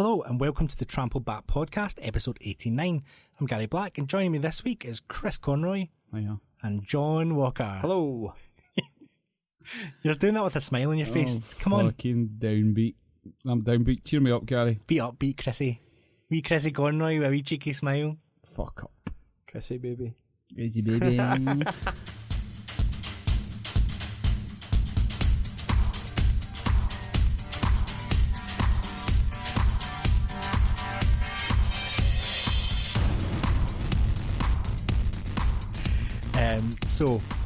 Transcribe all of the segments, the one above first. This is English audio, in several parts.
Hello and welcome to the Trampled Bat Podcast, episode 89. I'm Gary Black and joining me this week is Chris Conroy. Hiya. And John Walker. Hello. You're doing that with a smile on your face. Come on. Fucking downbeat. I'm downbeat. Cheer me up, Gary. Beat up, beat Chrissy. Wee Chrissy Conroy with a wee cheeky smile. Fuck up. Chrissy baby. Easy baby.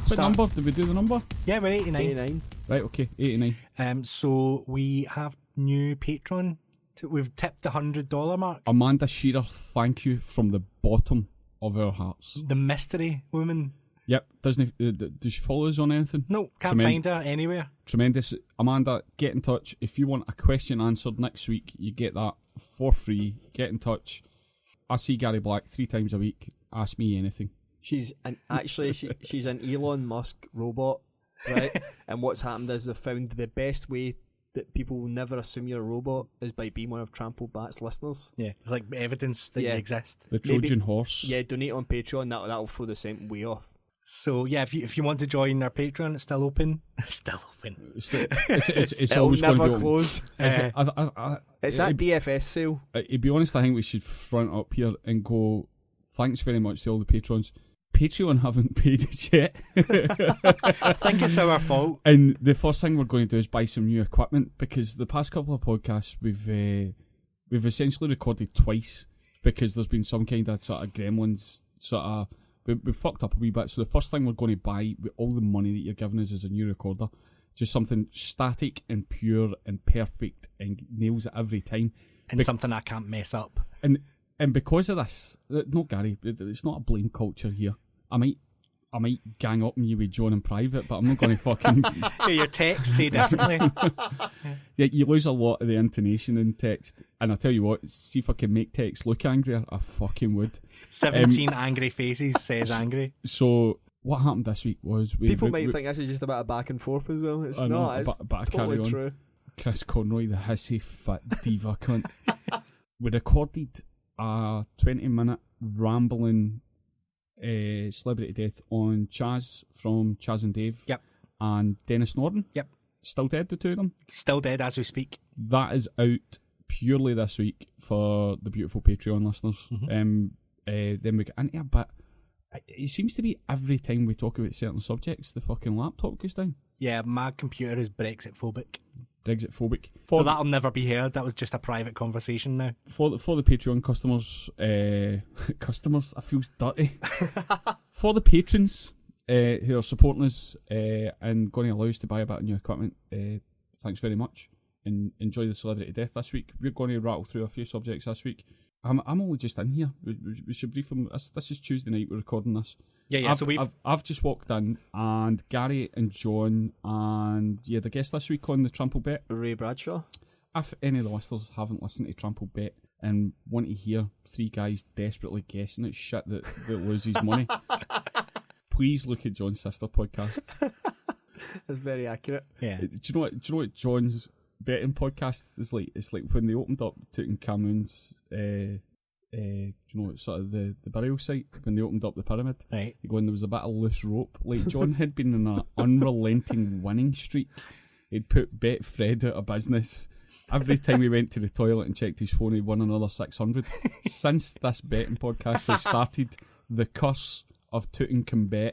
What number? Did we do the number? Yeah, we're 89. 89. Right, okay, 89. So we have new Patreon. We've tipped the $100 mark. Amanda Shearer, thank you from the bottom of our hearts. The mystery woman. Yep, does she follow us on anything? No, can't find her anywhere. Tremendous. Amanda, get in touch. If you want a question answered next week, you get that for free. Get in touch. I see Gary Black 3 times a week. Ask me anything. She's an Elon Musk robot, right? And what's happened is they've found the best way that people will never assume you're a robot is by being one of Trampled Bat's listeners. Yeah, it's like evidence that you exist. The Trojan horse. Yeah, donate on Patreon. That'll throw the same way off. So yeah, if you want to join our Patreon, it's still open. Still open. It's always going to be close. It's that DFS sale. To be honest, I think we should front up here and go, thanks very much to all the patrons. Patreon haven't paid us yet. I think it's our fault. And the first thing we're going to do is buy some new equipment, because the past couple of podcasts we've essentially recorded twice because there's been some kind of sort of gremlins we fucked up a wee bit. So the first thing we're going to buy with all the money that you're giving us is a new recorder, just something static and pure and perfect and nails it every time, and something I can't mess up. And because of this, no, Gary, it's not a blame culture here. I might gang up on you with John in private, but I'm not going to fucking... Yeah, your texts say differently. Yeah, you lose a lot of the intonation in text. And I tell you what, see if I can make text look angrier, I fucking would. 17 angry faces says angry. So what happened this week was... People might think this is just a bit of back and forth as well. It's not, it's but totally carry on. True. Chris Conroy, the hissy, fit diva cunt. We recorded a 20-minute rambling celebrity death on Chaz from Chaz and Dave. Yep. And Dennis Norden. Yep. Still dead, the two of them. Still dead as we speak. That is out purely this week for the beautiful Patreon listeners. Mm-hmm. Then we get into it, but it seems to be every time we talk about certain subjects, the fucking laptop goes down. Yeah, my computer is Brexit phobic. So that'll never be heard. That was just a private conversation now. For the Patreon customers, that feels dirty. For the patrons who are supporting us and going to allow us to buy a bit of new equipment, thanks very much. And enjoy the celebrity death this week. We're going to rattle through a few subjects this week. I'm only just in here. We should brief them. This is Tuesday night. We're recording this. Yeah. I've just walked in, and Gary and John and you had a guest this week on the Trampled Bet, Ray Bradshaw. If any of the listeners haven't listened to Trampled Bet and want to hear 3 guys desperately guessing at shit that loses money, please look at John's sister podcast. That's very accurate. Yeah. Do you know what John's betting podcast is like? It's like when they opened up Tutankhamun's do you know, sort of the burial site, when they opened up the pyramid, right? There was a bit of loose rope. Like, John had been in an unrelenting winning streak. He'd put Betfred out of business. Every time he went to the toilet and checked his phone, he won another 600. Since this betting podcast has started, the curse of Tutankhamun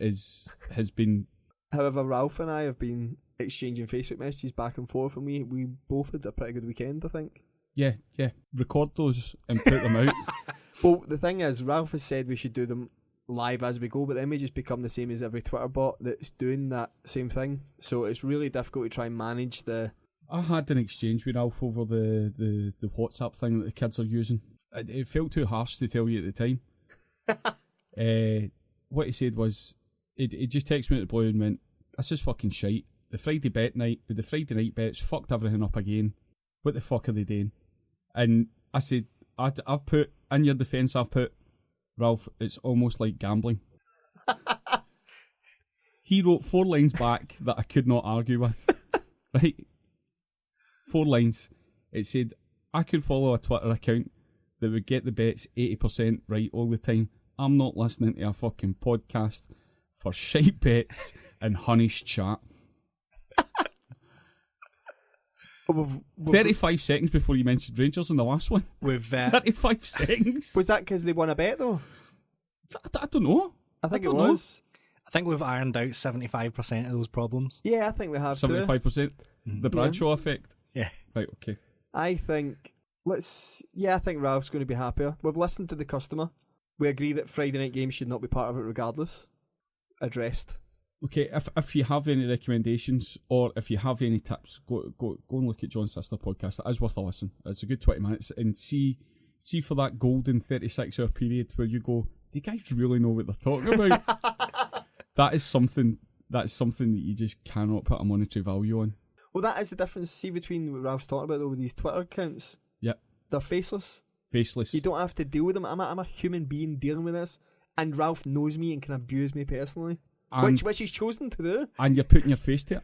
has been... However, Ralph and I have been exchanging Facebook messages back and forth, and we both had a pretty good weekend, I think. Yeah. Record those and put them out. Well, the thing is, Ralph has said we should do them live as we go, but then we just become the same as every Twitter bot that's doing that same thing. So it's really difficult to try and manage the... I had an exchange with Ralph over the WhatsApp thing that the kids are using. It felt too harsh to tell you at the time. What he said was, he just texted me at the blue and went, "This is fucking shite. The Friday night bets fucked everything up again. What the fuck are they doing?" And I said, I've put, in your defence, Ralph, it's almost like gambling. He wrote 4 lines back that I could not argue with. Right? 4 lines. It said, I could follow a Twitter account that would get the bets 80% right all the time. I'm not listening to a fucking podcast for shite bets and honey's chat. 35 seconds before you mentioned Rangers in the last one. 35 seconds. Was that because they won a bet though? I don't know. I think it was. I think we've ironed out 75% of those problems. Yeah, I think we have 75%? The Bradshaw effect? Yeah. Right, okay. I think Ralph's going to be happier. We've listened to the customer. We agree that Friday night games should not be part of it regardless. Addressed. Okay, if you have any recommendations or if you have any tips, go and look at John's sister podcast. It is worth a listen. It's a good 20 minutes. And see for that golden 36-hour period where you go, do you guys really know what they're talking about? That's something that you just cannot put a monetary value on. Well, that is the difference, see, between what Ralph's talking about though with these Twitter accounts. Yep. They're faceless. Faceless. You don't have to deal with them. I'm a human being dealing with this. And Ralph knows me and can abuse me personally. Which he's chosen to do. And you're putting your face to it.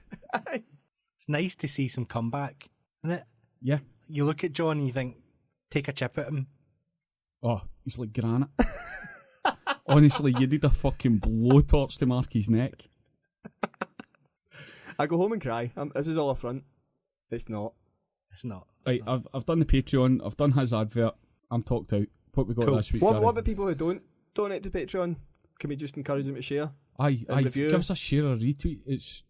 It's nice to see some comeback, isn't it? Yeah. You look at John and you think, take a chip at him. Oh, he's like granite. Honestly, you did a fucking blowtorch to Marky's neck. I go home and cry. This is all a front. It's not. Right, I've done the Patreon. I've done his advert. I'm talked out. What we got this week? What about people who don't donate to Patreon? Can we just encourage them to share? Give us a share or retweet.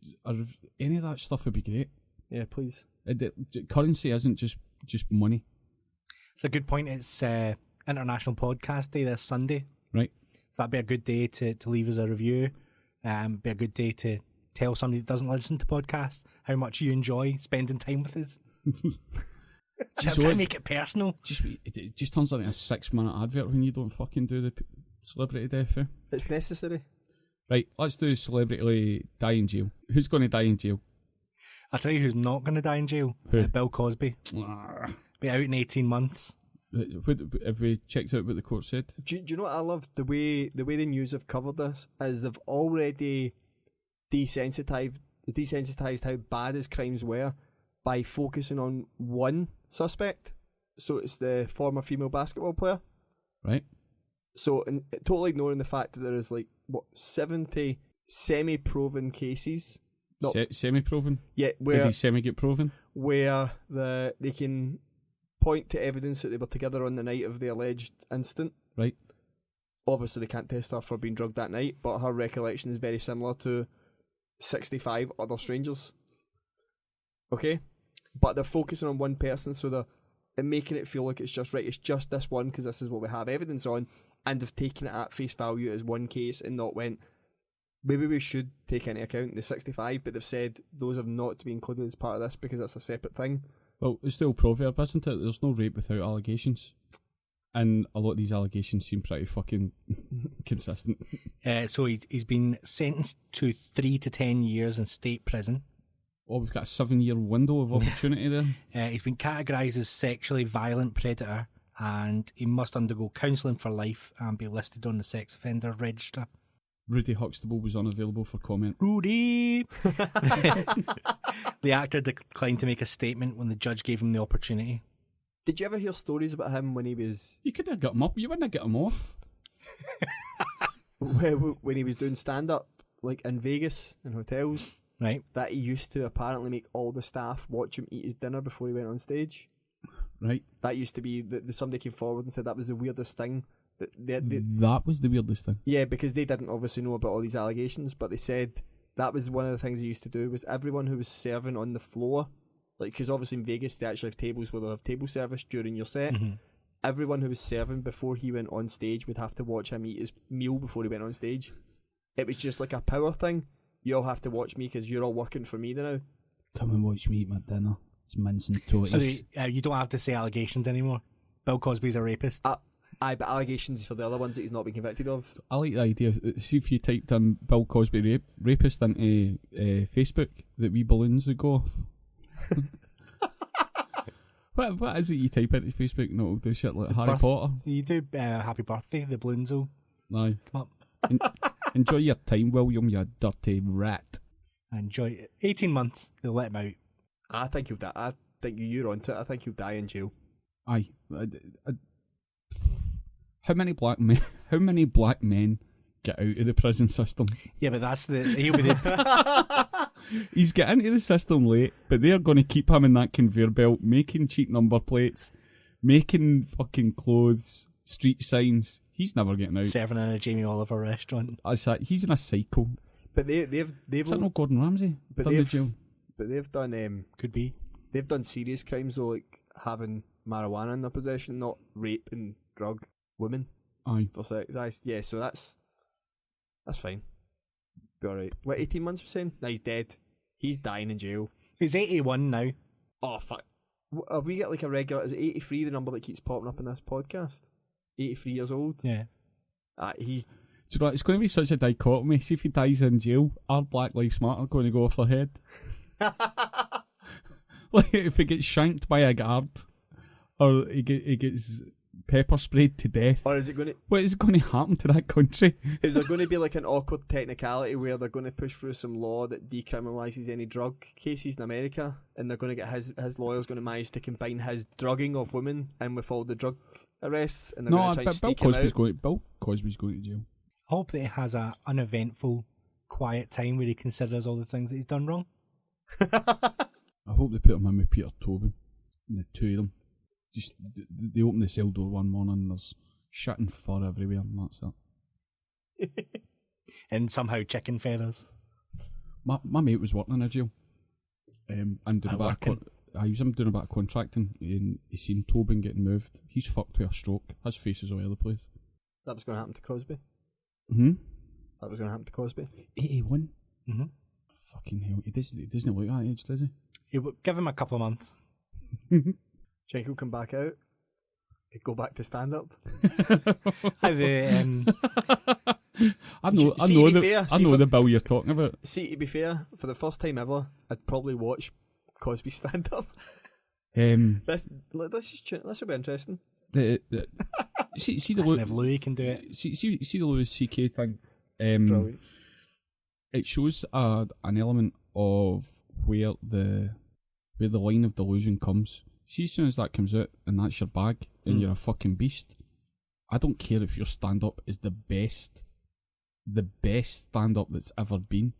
Any of that stuff would be great. Yeah, please. Currency isn't just money. It's a good point. It's International Podcast Day this Sunday. Right. So that'd be a good day to leave us a review. Be a good day to tell somebody that doesn't listen to podcasts how much you enjoy spending time with us. Try to make it personal. It just turns into a 6-minute advert when you don't fucking do the celebrity death. It's necessary. Right, let's do celebrity die in jail. Who's going to die in jail? I'll tell you who's not going to die in jail. Who? Bill Cosby. Be out in 18 months. Have we checked out what the court said? Do you know what I love? The way the news have covered this is they've already desensitized how bad his crimes were by focusing on one suspect. So it's the former female basketball player. Right. So totally ignoring the fact that there is 70 semi-proven cases. Semi-proven? Yeah. Did he semi get proven? Where they can point to evidence that they were together on the night of the alleged incident. Right. Obviously, they can't test her for being drugged that night, but her recollection is very similar to 65 other strangers. Okay? But they're focusing on one person, so they're making it feel like it's just this one because this is what we have evidence on, and they've taken it at face value as one case and not went, maybe we should take into account the 65, but they've said those are not to be included as part of this because that's a separate thing. Well, it's the old proverb, isn't it? There's no rape without allegations. And a lot of these allegations seem pretty fucking consistent. So he's been sentenced to 3 to 10 years in state prison. Oh, we've got a 7-year window of opportunity there. He's been categorised as sexually violent predator, and he must undergo counselling for life and be listed on the sex offender register. Rudy Huxtable was unavailable for comment. Rudy! The actor declined to make a statement when the judge gave him the opportunity. Did you ever hear stories about him when he was... You could have got him up, you wouldn't have got him off. When he was doing stand-up, in Vegas, in hotels, right? That he used to apparently make all the staff watch him eat his dinner before he went on stage. Right. That used to be... somebody came forward and said that was the weirdest thing. That was the weirdest thing. Yeah, because they didn't obviously know about all these allegations, but they said that was one of the things he used to do, was everyone who was serving on the floor, because obviously in Vegas they actually have tables where they'll have table service during your set. Mm-hmm. Everyone who was serving before he went on stage would have to watch him eat his meal before he went on stage. It was just like a power thing. You all have to watch me because you're all working for me now. Come and watch me eat my dinner. It's mince and toast. So you don't have to say allegations anymore. Bill Cosby's a rapist. Aye, but allegations for the other ones that he's not been convicted of. I like the idea. See if you typed in Bill Cosby rapist into Facebook, that wee balloons would go off. What is it you type into Facebook and it'll do shit like Harry Potter? You do happy birthday, the balloons will Aye. come up. Enjoy your time, William, you dirty rat. Enjoy it. 18 months, they'll let him out. I think you're onto it. I think you'll die in jail. Aye. How many black men get out of the prison system? Yeah, but he'll be the He's getting into the system late, but they're going to keep him in that conveyor belt, making cheap number plates, making fucking clothes, street signs. He's never getting out. serving in a Jamie Oliver restaurant. He's in a cycle. But they've Is that not Gordon Ramsay? But Done the they've- jail. but they've done Could be. they've done serious crimes though, like having marijuana in their possession, not rape and drug women Aye. for sex. Yeah, so that's fine. Be alright. What, 18 months we're saying? No, he's dead. He's dying in jail. He's 81 now. Oh fuck. Have we got like a regular? Is it 83 the number that keeps popping up in this podcast? 83 years old. Yeah. He's. Do you know what? It's going to be such a dichotomy. See if he dies in jail, our Black Lives Matter going to go off their head. Like if he gets shanked by a guard, or he gets pepper sprayed to death. Or is it going to? What is going to happen to that country? Is there going to be like an awkward technicality where they're going to push through some law that decriminalises any drug cases in America, and they're going to get his lawyer's going to manage to combine his drugging of women and with all the drug arrests, and they're going to try and Bill sneak him out. Cosby's going to jail. I hope that he has a uneventful, quiet time where he considers all the things that he's done wrong. I hope they put him in with Peter Tobin, and the two of them. Just they open the cell door one morning and there's shit and fur everywhere, and that's it. And somehow chicken feathers. My mate was working in a jail, and doing I was doing a bit of contracting, and he seen Tobin getting moved. He's fucked with a stroke. His face is all over the place. That was going to happen to Cosby. That was going to happen to Cosby. 81. Mm-hmm. Fucking hell, he doesn't look that age, does he? Give him a couple of months. Jake will come back out. He'd go back to stand up. I know the bill you're talking about. See, to be fair, for the first time ever, I'd probably watch Cosby stand up. This will be interesting. See the if Louis can do it. See the Louis C.K. thing. Brilliant. It shows an element of where the line of delusion comes. See, as soon as that comes out and that's your bag and you're a fucking beast, I don't care if your stand-up is the best stand-up that's ever been.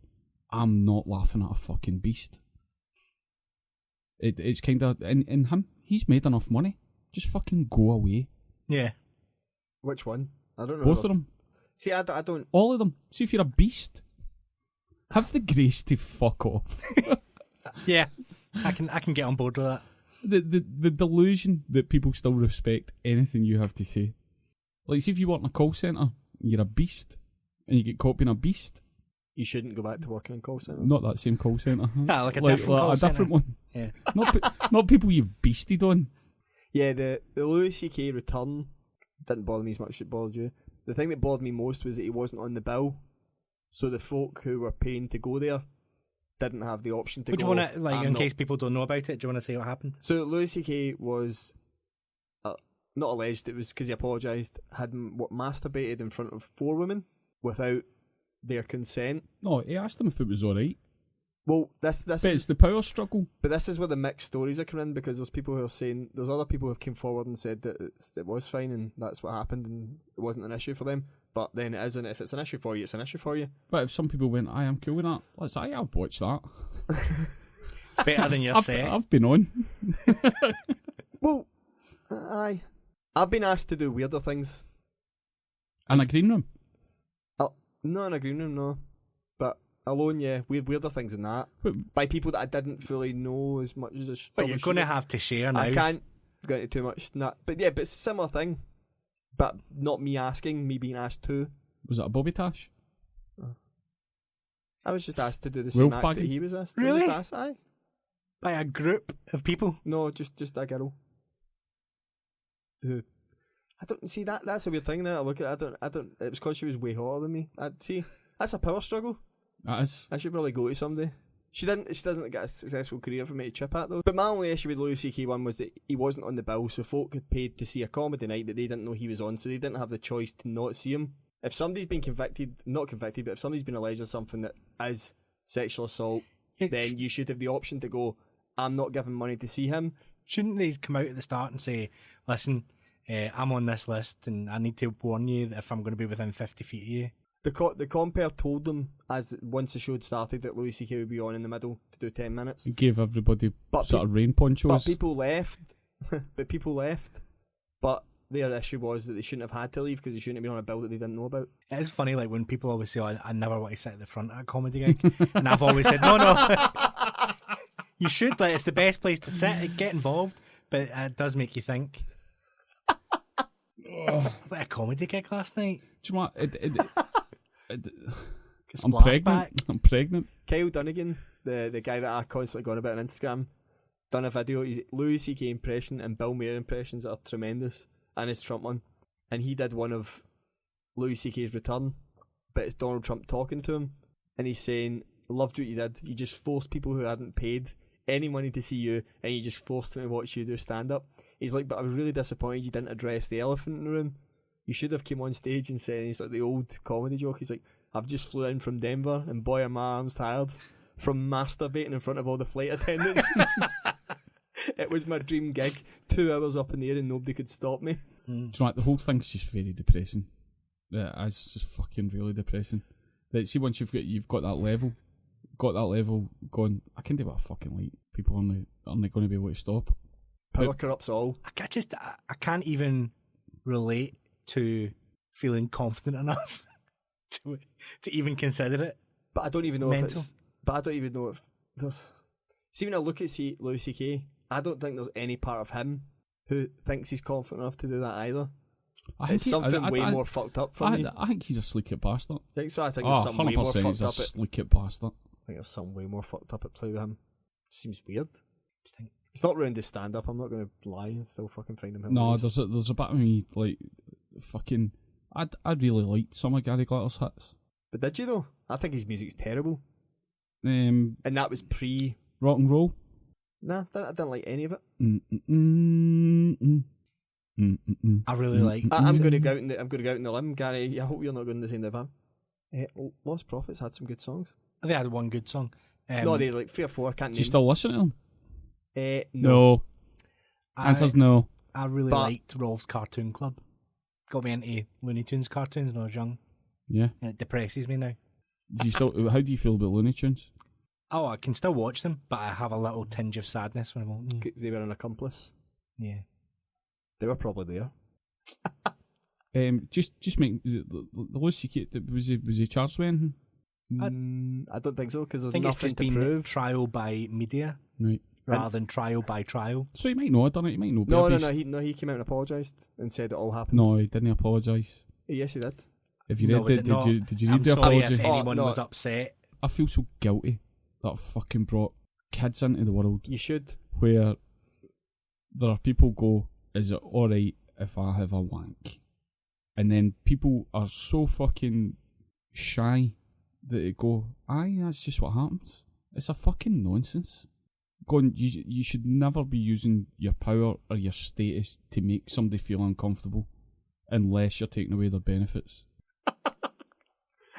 I'm not laughing at a fucking beast. It's kind of in him. He's made enough money. Just fucking go away. Yeah. Which one? I don't know. Both of them. See, I don't. All of them. See, if you're a beast, have the grace to fuck off. Yeah, I can get on board with that. The delusion that people still respect anything you have to say. Like, see if you work in a call centre, and you're a beast, and you get caught being a beast. You shouldn't go back to working in call centres. Not that same call centre. Like a different one. Yeah. Not people you've beasted on. Yeah, the Louis C.K. return didn't bother me as much as it bothered you. The thing that bothered me most was that he wasn't on the bill, so the folk who were paying to go there didn't have the option to go. Do you want to, in case people don't know about it, do you want to say what happened? So Louis C.K. was not alleged, it was because he apologised, had masturbated in front of 4 women without their consent. No, he asked them if it was alright. Well, this But is it's the power struggle. But this is where the mixed stories are coming in, because there's people who are saying, there's other people who have come forward and said that it was fine and that's what happened and it wasn't an issue for them. But then it isn't. If it's an issue for you, it's an issue for you. But if some people went, I'm cool with that, let's say I'll watch that. It's better than your set. I've been on. Well, aye. I've been asked to do weirder things. In a green room? Not in a green room, no. But alone, yeah, weirder things than that. By people that I didn't fully know as much as I should. But you're going to have to share now. I can't go into too much. But yeah, but it's a similar thing. But not me asking, me being asked to. Was it a Bobby Tash? I was just asked to do the same act that he was asked. Really? Asked, aye. By a group of people? No, just a girl. Who? I don't see that. That's a weird thing. Now I look at it, I don't. It was because she was way hotter than me. I'd see. That's a power struggle. That is. I should probably go to somebody. She doesn't get a successful career for me to chip at though. But my only issue with Louis C.K. one was that he wasn't on the bill, so folk had paid to see a comedy night that they didn't know he was on, so they didn't have the choice to not see him. If somebody's been not convicted, but if somebody's been alleged of something that is sexual assault, then you should have the option to go, I'm not giving money to see him. Shouldn't they come out at the start and say, listen, I'm on this list and I need to warn you that if I'm going to be within 50 feet of you. The compere told them as once the show had started that Louis C.K. would be on in the middle to do 10 minutes. He gave everybody sort of rain ponchos. But people left. But their issue was that they shouldn't have had to leave because they shouldn't have been on a bill that they didn't know about. It is funny, like when people always say, I never want to sit at the front at a comedy gig. And I've always said, no. You should, like, it's the best place to sit and get involved. But it does make you think. What a comedy gig last night. Do you know what? I'm pregnant. Kyle Dunnigan, the guy that I constantly go on about on Instagram, done a video. He's Louis C.K. impression and Bill Maher impressions that are tremendous, and his Trump one. And he did one of Louis C.K.'s return, but it's Donald Trump talking to him, and he's saying, "Loved what you did. You just forced people who hadn't paid any money to see you, and you just forced them to watch you do stand up." He's like, "But I was really disappointed you didn't address the elephant in the room. You should have came on stage and said," he's like the old comedy joke. He's like, "I've just flew in from Denver, and boy, are my arms tired from masturbating in front of all the flight attendants." It was my dream gig. 2 hours up in the air and nobody could stop me. Do you know what? The whole thing's just very depressing. Yeah, it's just fucking really depressing. Like, see, once you've got that level, going, I can do what I fucking like. People aren't going to be able to stop. Power corrupts all. I can't even relate to feeling confident enough to even consider it. But I don't even know if it's. But I don't even know if there's. See, when I look at Louis C.K., I don't think there's any part of him who thinks he's confident enough to do that either. It's something way more fucked up for me. I think he's a sleek-it bastard. I think so. I think there's something way more fucked up. 100% he's a sleek-it bastard. I think there's something way more fucked up at play with him. Seems weird. It's not ruined his stand-up. I'm not going to lie. I still fucking find him hilarious. No, there's a bit of me like fucking. I really liked some of Gary Glitter's hits. But did you though? I think his music's terrible. And that was pre rock and roll. Nah, I didn't like any of it. I really like. I'm going to go out in the limb, Gary. I hope you're not going to the same as him. Lost Prophets had some good songs. They had one good song. No, they had like 3 or 4. I can't. Do you still listen to them? No. Answer's no. I really liked Rolf's Cartoon Club. Got me into Looney Tunes cartoons when I was young. Yeah. And it depresses me now. How do you feel about Looney Tunes? Oh, I can still watch them, but I have a little tinge of sadness when I'm like, They were an accomplice. Yeah. They were probably there. Just make the Lucy Kate. Was he charged with anything? I don't think so because there's nothing it's just to been prove. Trial by media, right? Rather than trial by trial. So he might not have done it. He might not be. No. He came out and apologised and said it all happened. No, he didn't apologise. Yes, he did. If you read it, did you read the sorry apology? If anyone was upset. I feel so guilty that I fucking brought kids into the world. You should. Where there are people go, is it alright if I have a wank? And then people are so fucking shy that they go, aye, that's just what happens. It's a fucking nonsense. Going, you should never be using your power or your status to make somebody feel uncomfortable unless you're taking away their benefits.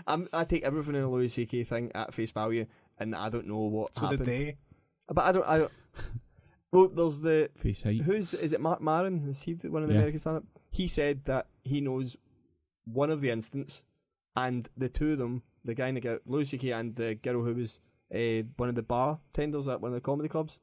I take everything in a Louis C.K. thing at face value, and I don't know what happened. Did they? But I don't. Well, there's the face height. Is it Mark Maron? Is he one of the American stand-up? He said that he knows one of the incidents, and the two of them, the guy and the girl, Louis C.K. and the girl who was one of the bartenders at one of the comedy clubs,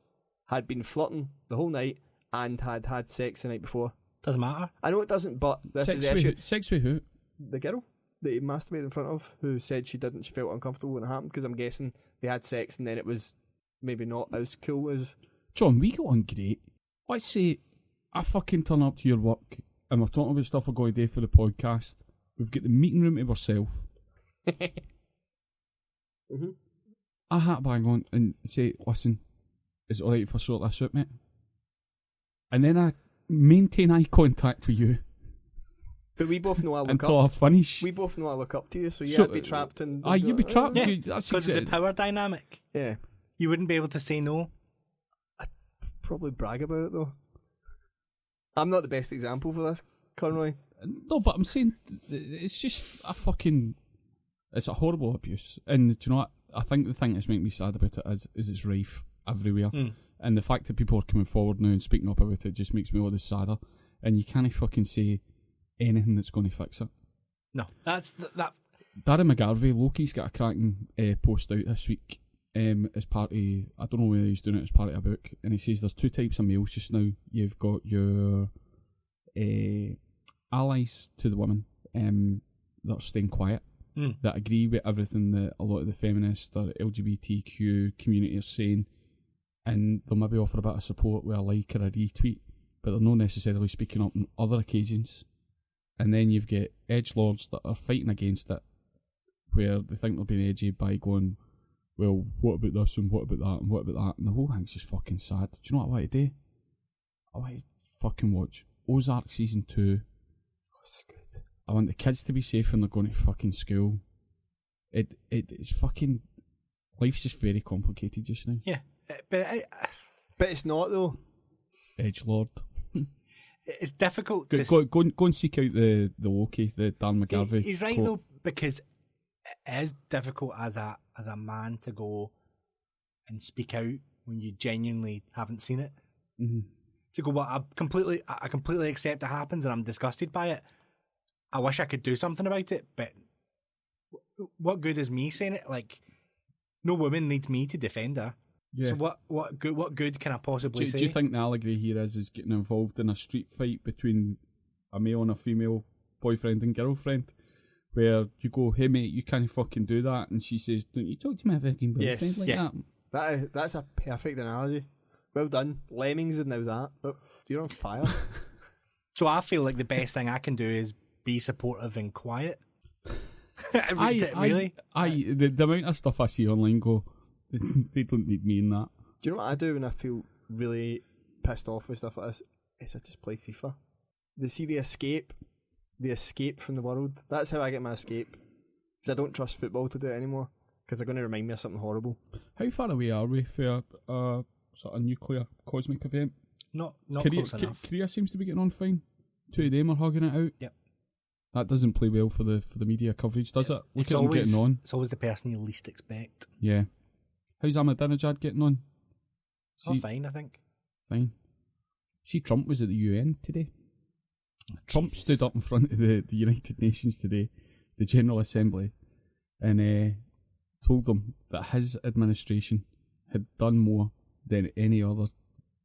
had been flirting the whole night and had sex the night before. Doesn't matter. I know it doesn't, but this is the issue. Sex with who? The girl that he masturbated in front of, who said she felt uncomfortable when it happened, because I'm guessing they had sex and then it was maybe not as cool as... John, we got on great. Let's say I fucking turn up to your work and we're talking about stuff we're going to do for the podcast. We've got the meeting room to ourselves. Mm-hmm. I hat bang on and say, listen, is it alright if I sort this out, mate? And then I maintain eye contact with you. But we both know I look until up. I finish. We both know I look up to you, so I'd be trapped in... You'd be trapped. Yeah, because of the power dynamic. Yeah. You wouldn't be able to say no. I'd probably brag about it, though. I'm not the best example for this, Conroy. No, but I'm saying, it's just a fucking... It's a horrible abuse. And do you know what? I think the thing that's making me sad about it is it's rife everywhere. And the fact that people are coming forward now and speaking up about it just makes me all the sadder. And you can't fucking say anything that's going to fix it. No, that's that. Darren McGarvey, Loki's got a cracking post out this week as part of, I don't know whether he's doing it as part of a book, and he says there's two types of males just now. You've got your allies to the women that are staying quiet, that agree with everything that a lot of the feminists or LGBTQ community are saying, and they'll maybe offer a bit of support with a like or a retweet, but they're not necessarily speaking up on other occasions. And then you've got edgelords that are fighting against it, where they think they're being edgy by going, well, what about this and what about that and what about that, and the whole thing's just fucking sad. Do you know what I want to do? I want to fucking watch Ozark season 2. That's good. I want the kids to be safe when they're going to fucking school. It's fucking, life's just very complicated just now. Yeah, but it's not though. Edgelord. It's difficult. Go and seek out the Loki, the Dan McGarvey. He's right quote. though, because it is difficult as a man to go and speak out when you genuinely haven't seen it. Mm-hmm. To go, well, I completely accept it happens and I'm disgusted by it. I wish I could do something about it, but what good is me saying it? Like, no woman needs me to defend her. Yeah. So what good can I possibly say? Do you think the allegory here is getting involved in a street fight between a male and a female boyfriend and girlfriend, where you go, hey mate, you can't fucking do that, and she says, don't you talk to my fucking boyfriend like that? That's a perfect analogy. Well done. Lemmings and now that. Oh, you're on fire. So I feel like the best thing I can do is be supportive and quiet. Really? The amount of stuff I see online go, they don't need me in that. Do you know what I do when I feel really pissed off with stuff like this? Is I just play FIFA. They see the escape from the world. That's how I get my escape. Because I don't trust football to do it anymore. Because they're going to remind me of something horrible. How far away are we for a sort of nuclear cosmic event? Not close enough. Korea seems to be getting on fine. Two of them are hugging it out. Yep. That doesn't play well for the media coverage, does it? Look at them getting on. It's always the person you least expect. Yeah. How's Ahmadinejad getting on? Fine, I think. Fine. See, Trump was at the UN today. Trump stood up in front of the United Nations today, the General Assembly, and told them that his administration had done more than any other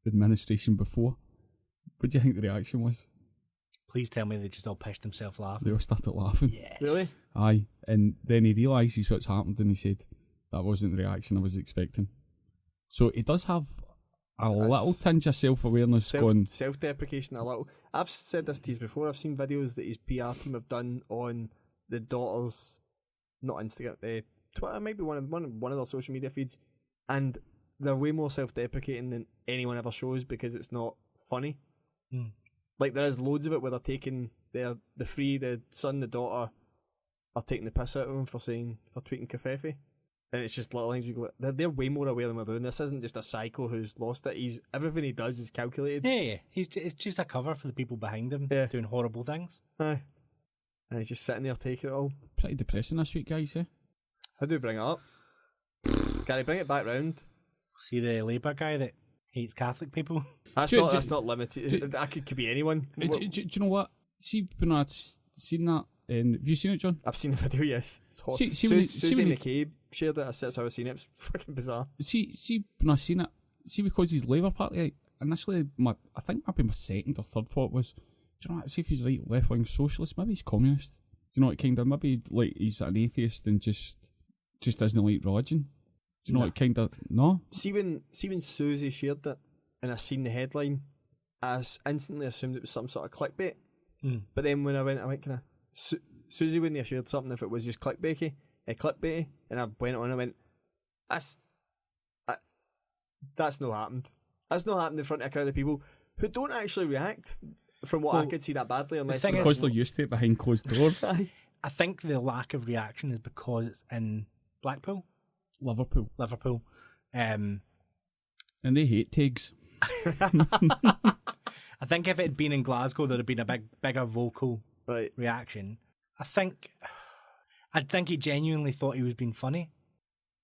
administration before. What do you think the reaction was? Please tell me they just all pissed themselves laughing. They all started laughing. Yes. Really? Aye. And then he realises what's happened and he said, that wasn't the reaction I was expecting. So he does have a little tinge of self-awareness going. Self-deprecation a little. I've said this to you before. I've seen videos that his PR team have done on the daughter's, not Instagram, Twitter, maybe one of their social media feeds, and they're way more self-deprecating than anyone ever shows because it's not funny. Like there is loads of it where they're taking the son, the daughter are taking the piss out of him for tweeting Kafefe. And it's just little things we go, they're way more aware than we're doing. This isn't just a psycho who's lost it. Everything he does is calculated. Yeah. It's just a cover for the people behind him doing horrible things. Aye. And he's just sitting there taking it all. Pretty depressing this week, guys, eh? How do we bring it up? Can I bring it back round? See the Labour guy that hates Catholic people? That's not limited. That could be anyone. Do you know what? See, when I'd seen that, have you seen it, John? I've seen the video, yes. It's hot. Susie McCabe shared it. That's how I've seen it. It's fucking bizarre. See, when I seen it, because he's Labour Party, initially, I think maybe my second or third thought was, do you know what, see if he's right left-wing socialist, maybe he's communist. Do you know what, kind of, maybe like he's an atheist and just doesn't like religion. Do you know what, kind of, no? See when Susie shared it, and I seen the headline, I instantly assumed it was some sort of clickbait. But then when I went kind of, Susie wouldn't have shared something if it was just clickbaity, and I went on and I went, that's not happened. That's not happened in front of a crowd of people who don't actually react, from what I could see, that badly, unless because they're used to it behind closed doors. I think the lack of reaction is because it's in Liverpool. And they hate tags. I think if it had been in Glasgow, there'd have been a bigger vocal reaction. I think he genuinely thought he was being funny.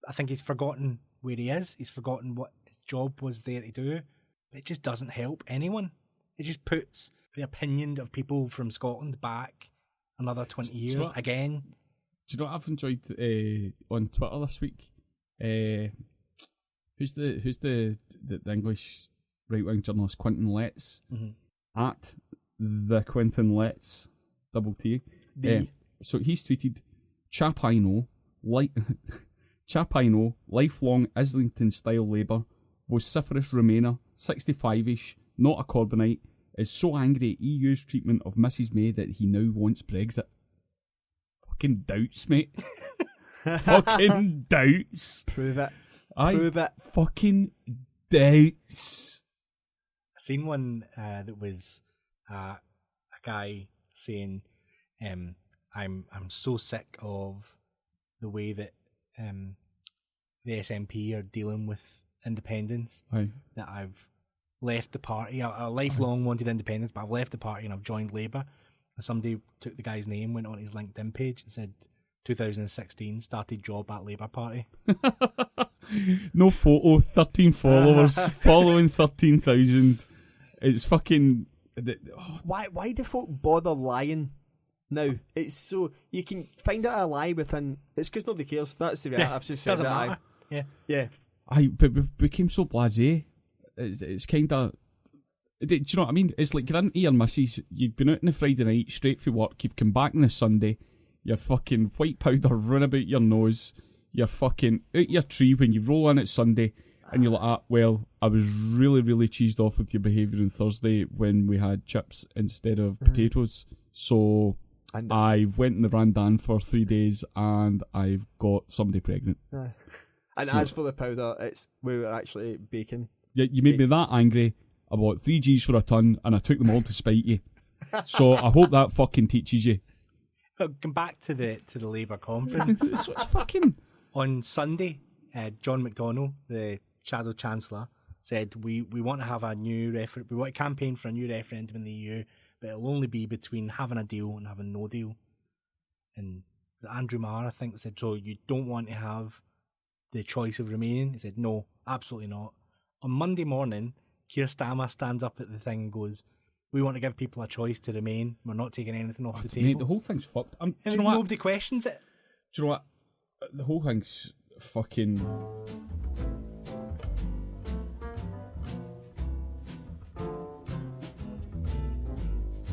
I think he's forgotten where he is. He's forgotten what his job was there to do. It just doesn't help anyone. It just puts the opinion of people from Scotland back another 20 years again. Do you know what I've enjoyed on Twitter this week? Who's the English right-wing journalist Quentin Letts? Mm-hmm. At the Quentin Letts, double T. So he's tweeted, chap I know, lifelong Islington-style Labour, vociferous Remainer, 65-ish, not a Corbynite, is so angry at EU's treatment of Mrs May that he now wants Brexit. Fucking doubts, mate. Fucking doubts. Prove it. Prove it. Fucking doubts. I seen one that was a guy saying, I'm so sick of the way that the SNP are dealing with independence. Aye. That I've left the party. I lifelong wanted independence, but I've left the party and I've joined Labour. And somebody took the guy's name, went on his LinkedIn page and said 2016, started job at Labour Party. No photo, 13 followers, following 13,000. It's fucking... Why do folk bother lying now? It's so... You can find out a lie within... It's because nobody cares. That's the way I've just said. Doesn't matter. Yeah. But we've become so blasé. It's kind of... Do you know what I mean? It's like you're into your missus, you've been out on a Friday night, straight for work, you've come back on a Sunday, you're fucking white powder run about your nose, you're fucking out your tree when you roll in at Sunday, and you're like, well, I was really, really cheesed off with your behaviour on Thursday when we had chips instead of potatoes, so I went in the Randan for 3 days and I've got somebody pregnant. And so, as for the powder, we were actually baking. Yeah, you made me that angry. I bought 3 Gs for a ton and I took them all to spite you. So I hope that fucking teaches you. Come back to the Labour conference. It's fucking... On Sunday, John McDonnell, the Shadow Chancellor, said we want to have a new we want to campaign for a new referendum in the EU, but it'll only be between having a deal and having no deal. And Andrew Marr, I think, said, so you don't want to have the choice of remaining? He said, no, absolutely not. On Monday morning, Keir Starmer stands up at the thing and goes, we want to give people a choice to remain. We're not taking anything off the table. Mate, the whole thing's fucked. Do you know what? Nobody questions it. Do you know what? The whole thing's fucking...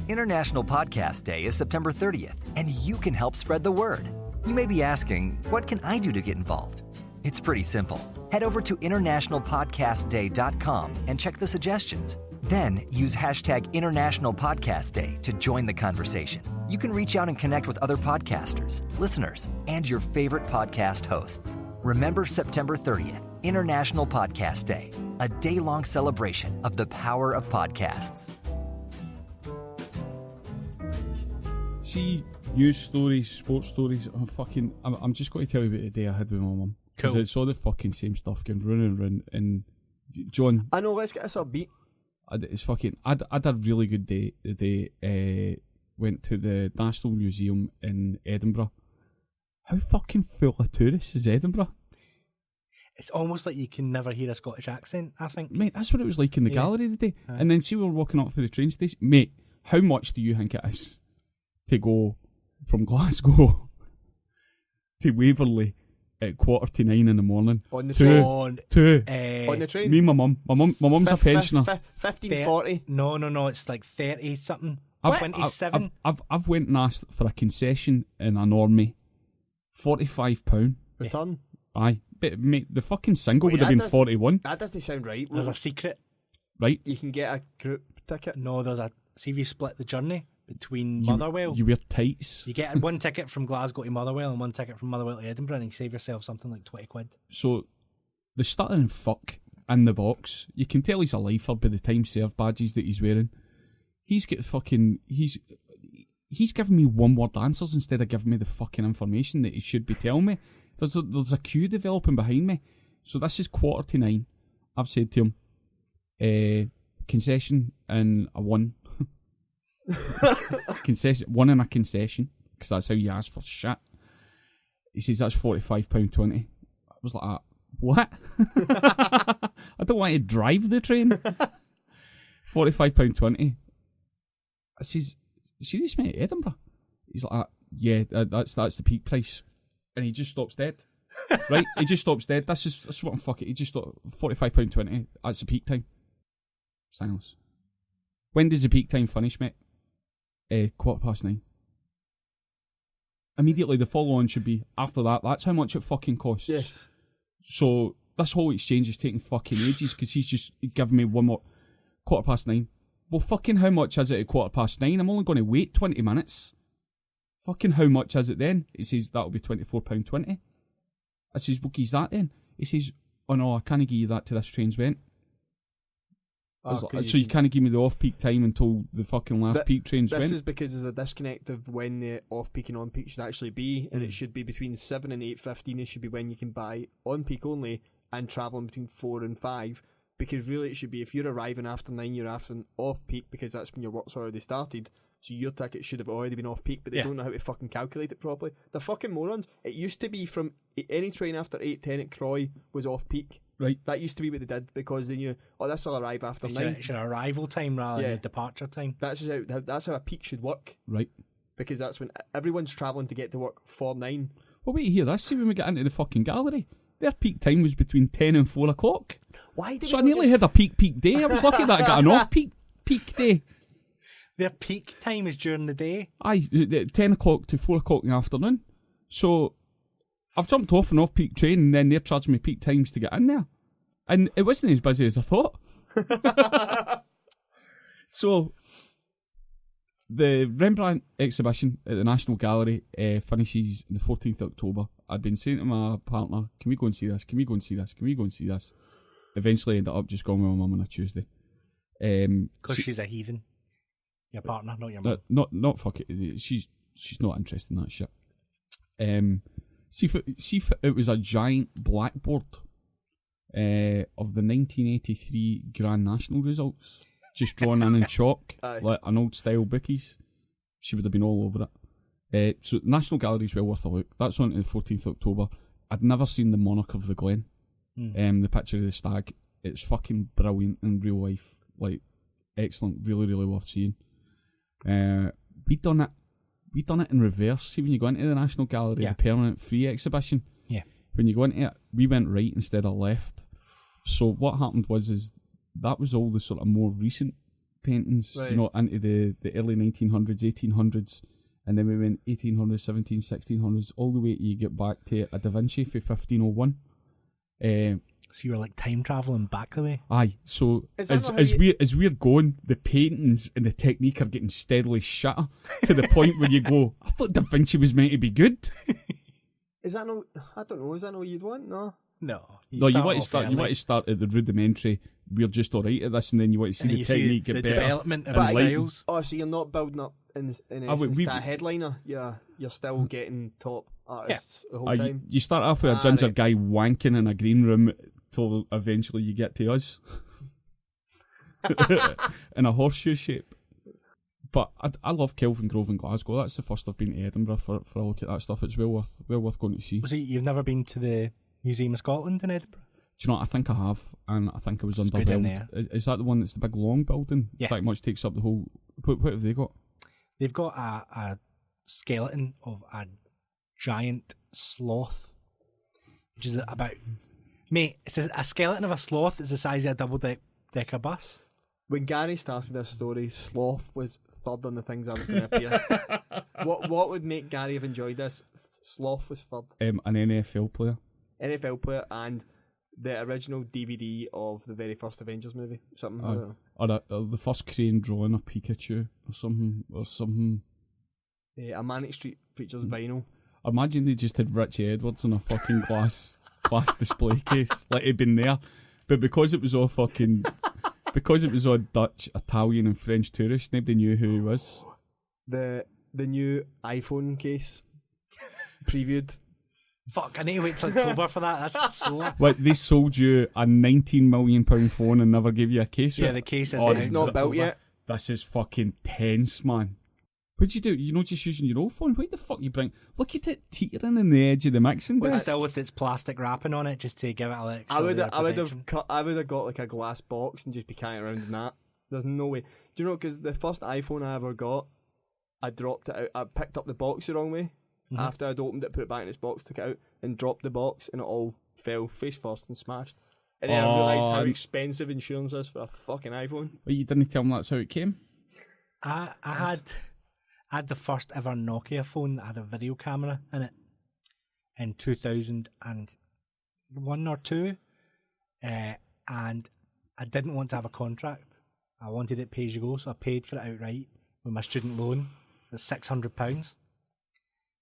International Podcast Day is September 30th, and you can help spread the word. You may be asking, what can I do to get involved? It's pretty simple. Head over to internationalpodcastday.com and check the suggestions. Then use hashtag International Podcast Day to join the conversation. You can reach out and connect with other podcasters, listeners, and your favorite podcast hosts. Remember September 30th, International Podcast Day, a day-long celebration of the power of podcasts. See, news stories, sports stories, I'm just going to tell you about the day I had with my mum. Because it's all the fucking same stuff going round. And John... I know, let's get us a beat. It's fucking... I had a really good day the day went to the National Museum in Edinburgh. How fucking full of tourists is Edinburgh? It's almost like you can never hear a Scottish accent, I think. Mate, that's what it was like in the gallery the day. And then see, we were walking up for the train station. Mate, how much do you think it is to go from Glasgow to Waverley at 8:45 in the morning? On the train? On the train? Me and my mum. My mum's a pensioner. 15:40? No, it's like 30 something. 27. I've went and asked for a concession in a normie. £45. Return? Aye. But mate, the fucking single would have been 41. That doesn't sound right. There's a secret. Right. You can get a group ticket? No, see if you split the journey between Motherwell. You wear tights. You get one ticket from Glasgow to Motherwell and one ticket from Motherwell to Edinburgh, and you save yourself something like 20 quid. So, the stuttering fuck in the box, you can tell he's a lifer by the time served badges that he's wearing. He's got fucking... He's giving me one-word answers instead of giving me the fucking information that he should be telling me. There's a queue developing behind me. So this is 8:45. I've said to him, concession and a one. Concession, one and a concession, because that's how you ask for shit. He says that's £45.20. I was like, what? I don't want to drive the train. £45.20. I says, serious mate, Edinburgh? He's like, yeah, that's the peak price. And he just stops dead. Right? He just stops dead. That's what I'm fucking. He just stopped. £45.20. That's the peak time. Silence. When does the peak time finish, mate? 9:15. Immediately the follow on should be after that. That's how much it fucking costs. Yes. So this whole exchange is taking fucking ages because he's just giving me one more 9:15. Well, fucking how much is it at 9:15? I'm only going to wait 20 minutes. Fucking how much is it then? He says that'll be £24.20. I says, well, geez, that then? He says, oh no, I can't give you that till this train's went. So you can't give me the off-peak time until the fucking last peak trains went? This is because there's a disconnect of when the off-peak and on-peak should actually be, and it should be between 7 and 8:15. It should be when you can buy on-peak only and travelling between 4 and 5. Because really it should be if you're arriving after 9, you're after an off-peak because that's when your work's already started. So your ticket should have already been off-peak, but they don't know how to fucking calculate it properly. They're fucking morons. It used to be from any train after 8:10 at Croy was off-peak. Right. That used to be what they did because they knew, this will arrive after 9. It's your arrival time rather than your departure time. That's how a peak should work. Right. Because that's when everyone's travelling to get to work for 9. Well, wait, hear this. See, when we get into the fucking gallery, their peak time was between 10 and 4 o'clock. Why did So I nearly had a peak day. I was lucky that I got an off-peak day. Their peak time is during the day. Aye, 10 o'clock to 4 o'clock in the afternoon. So I've jumped off an off-peak train and then they're charging me peak times to get in there. And it wasn't as busy as I thought. So the Rembrandt exhibition at the National Gallery finishes on the 14th of October. I'd been saying to my partner, can we go and see this? Can we go and see this? Can we go and see this? Eventually ended up just going with my mum on a Tuesday. Because she's a heathen. Your partner, not your mum. Not fuck it. She's not interested in that shit. See if it was a giant blackboard of the 1983 Grand National results, just drawn in chalk, like an old style bookies. She would have been all over it. So National Gallery's well worth a look. That's on the 14th of October. I'd never seen the Monarch of the Glen. The picture of the stag. It's fucking brilliant in real life. Like, excellent. Really, really worth seeing. We done it in reverse. See, when you go into the National Gallery, the permanent free exhibition, when you go into it, we went right instead of left. So what happened was that was all the sort of more recent paintings, into the early 1900s, 1800s, and then we went 1800s, 1700s, 1600s, all the way to you get back to a Da Vinci for 1501. So you were like time travelling back the way? Aye, so as we're going, the paintings and the technique are getting steadily shitter to the point where you go, I thought Da Vinci was meant to be good. Is that no? I don't know. Is that no you'd want? No. You want to start at the rudimentary. We're just alright at this, and then you want to see the technique get better. Development of the styles. Oh, so you're not building up in that headliner. You're still getting top artists the whole time. You start off with a ginger guy wanking in a green room till eventually you get to us in a horseshoe shape. But I love Kelvin Grove in Glasgow. That's the first I've been to Edinburgh for a look at that stuff. It's well worth going to see. Was it you've never been to the Museum of Scotland in Edinburgh? Do you know what? I think I have, and I think I was underwhelmed. Is that the one that's the big long building? Yeah. Pretty much takes up the whole. What have they got? They've got a skeleton of a giant sloth, which is about. Mate, it's a skeleton of a sloth that's the size of a double-decker bus. When Gary started this story, sloth was third on the things I was going to appear. What would make Gary have enjoyed this? Sloth was third. An NFL player. NFL player and the original DVD of the very first Avengers movie. Something. Or the first crane drawing a Pikachu or something. A Manic Street Preachers vinyl. Imagine they just had Richie Edwards in a fucking glass display case, like he'd been there, but because it was all Dutch, Italian, and French tourists, nobody knew who he was. The new iPhone case previewed. Fuck, I need to wait till October for that. That's so. What, they sold you a £19 million phone and never gave you a case? Yeah, the case is it's not built yet. This is fucking tense, man. What'd you do? You know, just using your old phone? What the fuck you bring? Look at it teetering on the edge of the mixing But desk. still with its plastic wrapping on it, just to give it a like. I would have got like a glass box and just be carrying around in that. There's no way. Do you know? Because the first iPhone I ever got, I dropped it out. I picked up the box the wrong way. Mm-hmm. After I'd opened it, put it back in its box, took it out, and dropped the box, and it all fell face first and smashed. And then I realised how expensive insurance is for a fucking iPhone. But you didn't tell them that's how it came? I had the first ever Nokia phone that had a video camera in it in 2001 or 2, and I didn't want to have a contract. I wanted it pay as you go, so I paid for it outright with my student loan. It was £600.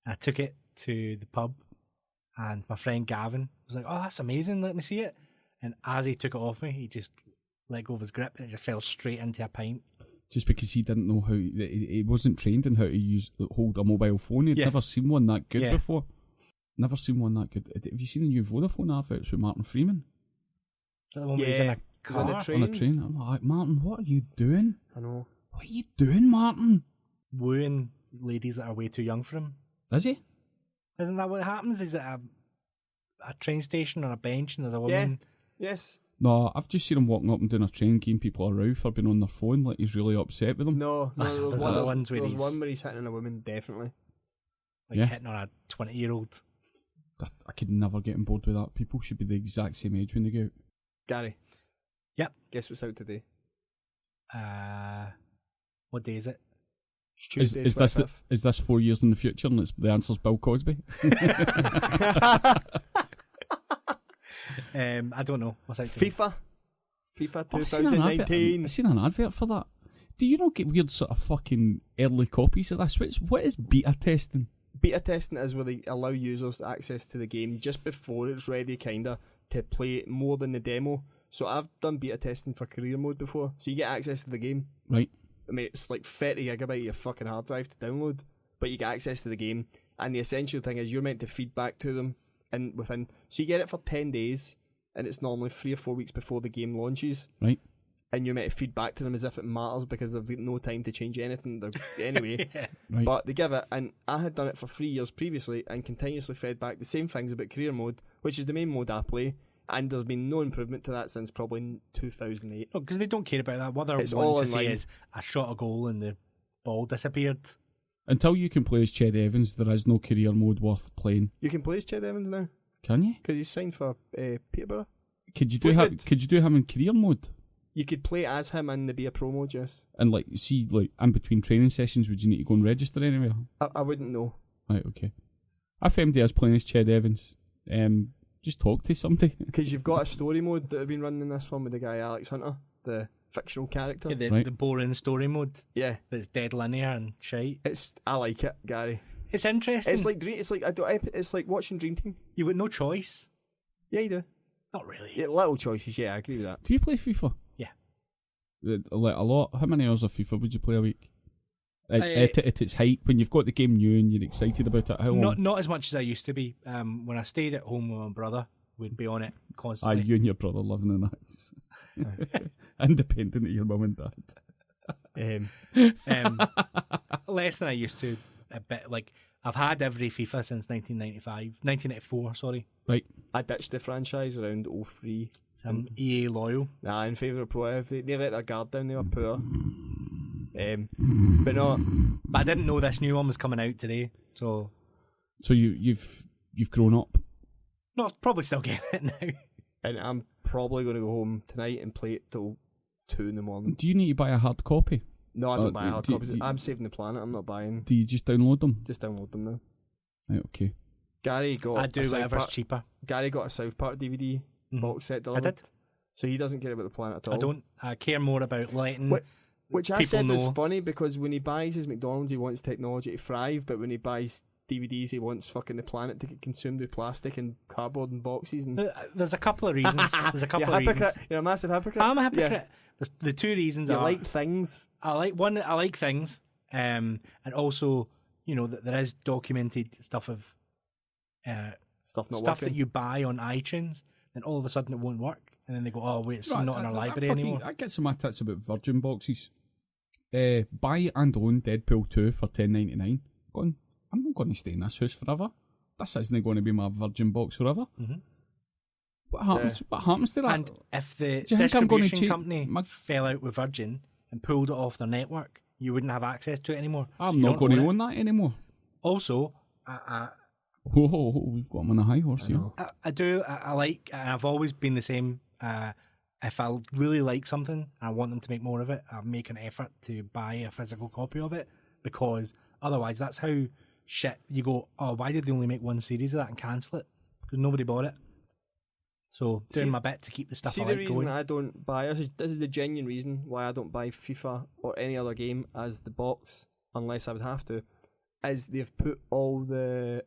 I took it to the pub, and my friend Gavin was like, "Oh, that's amazing! Let me see it." And as he took it off me, he just let go of his grip, and it just fell straight into a pint. Just because he didn't know how, he wasn't trained in how to hold a mobile phone. He'd never seen one that good before. Never seen one that good. Have you seen the new Vodafone adverts with Martin Freeman? The one where he's in a car? On a train. I'm like, Martin, what are you doing? I know. What are you doing, Martin? Wooing ladies that are way too young for him. Is he? Isn't that what happens? Is it a train station on a bench and there's a woman? Yes. No, I've just seen him walking up and doing a train, giving people a row for being on their phone, like he's really upset with them. No, there's one where he's hitting on a woman, definitely. Like hitting on a 20-year-old. I could never get on board with that. People should be the exact same age when they go out. Gary. Yep. Guess what's out today? What day is it? Tuesday, is this 4 years in the future and the answer's Bill Cosby? I don't know. What's out today? FIFA 2019. I've seen an advert for that. Do you not get weird sort of fucking early copies of this? What is beta testing? Beta testing is where they allow users access to the game just before it's ready, kinda, to play it more than the demo. So I've done beta testing for career mode before, so you get access to the game. Right. I mean, it's like 30 gigabyte of your fucking hard drive to download, but you get access to the game. And the essential thing is you're meant to feed back to them, and so you get it for 10 days, and it's normally 3 or 4 weeks before the game launches. Right. And you're meant to feed back to them as if it matters because they've got no time to change anything anyway. Right. But they give it, and I had done it for 3 years previously and continuously fed back the same things about career mode, which is the main mode I play. And there's been no improvement to that since probably 2008. No, because they don't care about that. What they're wanting to say is, I shot a goal and the ball disappeared. Until you can play as Ched Evans, there is no career mode worth playing. You can play as Ched Evans now. Can you? Because he's signed for Peterborough. Could you do him in career mode? You could play as him and be a pro mode, yes. And in between training sessions, would you need to go and register anywhere? I wouldn't know. Right, okay. If MD is playing as Ched Evans, just talk to somebody. Because you've got a story mode that have been running in this one with the guy Alex Hunter, the fictional character. Yeah, the boring story mode. Yeah, that's dead linear and shite. I like it, Gary. It's interesting. It's like watching Dream Team. You got no choice. Yeah, you do. Not really. Yeah, little choices. Yeah, I agree with that. Do you play FIFA? Yeah. A lot. How many hours of FIFA would you play a week? At its height, when you've got the game new and you're excited about it, how long? Not as much as I used to be. When I stayed at home with my brother, we'd be on it constantly. You and your brother living in that. Independent of your mum and dad. Less than I used to. A bit. Like, I've had every FIFA since 1994, sorry. Right. I ditched the franchise around 03. I'm EA loyal. Nah, in favour of Pro. They let their guard down, they were poor. But no. But I didn't know this new one was coming out today, so you've grown up. No, probably still getting it now. And I'm probably going to go home tonight and play it till 2 in the morning. Do you need to buy a hard copy? No, I don't buy hard copies. I'm saving the planet. I'm not buying. Do you just download them? Just download them now. Right, okay. Gary got. I do whatever's cheaper. Gary got a South Park DVD box set delivered. I did. So he doesn't care about the planet at all. I don't. I care more about letting. Which I said was funny because when he buys his McDonald's, he wants technology to thrive, but when he buys DVDs, he wants fucking the planet to get consumed with plastic and cardboard and boxes. And there's a couple of reasons. There's a couple of reasons. You're a massive hypocrite. I'm a hypocrite. Yeah. The two reasons are... You like things. I like things. And also, that there is documented stuff of... stuff that you buy on iTunes, then all of a sudden it won't work. And then they go, oh, wait, it's not in our library anymore. I get some tits about Virgin boxes. buy and own Deadpool 2 for $10.99. Going, I'm not going to stay in this house forever. This isn't going to be my Virgin box forever. Mm-hmm. What happens? What happens to that? And if the Do you think I'm going to distribution company fell out with Virgin and pulled it off their network, you wouldn't have access to it anymore. I'm not going to own that anymore. Also, we've got him on a high horse here. I like, and I've always been the same. If I really like something and I want them to make more of it, I make an effort to buy a physical copy of it, because otherwise that's how shit you go, oh, why did they only make one series of that and cancel it? Because nobody bought it. So doing my bit to keep the stuff I like going. See, the reason I don't buy this is the genuine reason why I don't buy FIFA or any other game as the box, unless I would have to, is they've put all the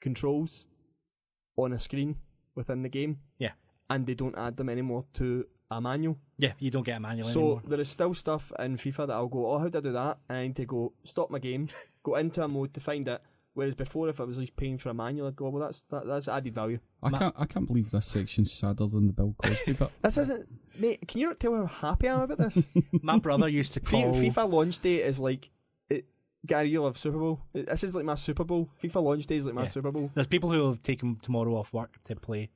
controls on a screen within the game. Yeah. And they don't add them anymore to a manual. Yeah, you don't get a manual So anymore. there is still stuff in FIFA that I'll go, oh, how did I do that? And I need to go stop my game, go into a mode to find it. Whereas before, if I was just paying for a manual, I'd go, well, that's added value. I can't believe this section's sadder than the Bill Cosby bit. This isn't, mate. Can you not tell how happy I am about this? My brother used to call FIFA launch day is like Gary, you'll have Super Bowl. This is like my Super Bowl. FIFA launch day is like my Super Bowl. There's people who have taken tomorrow off work to play.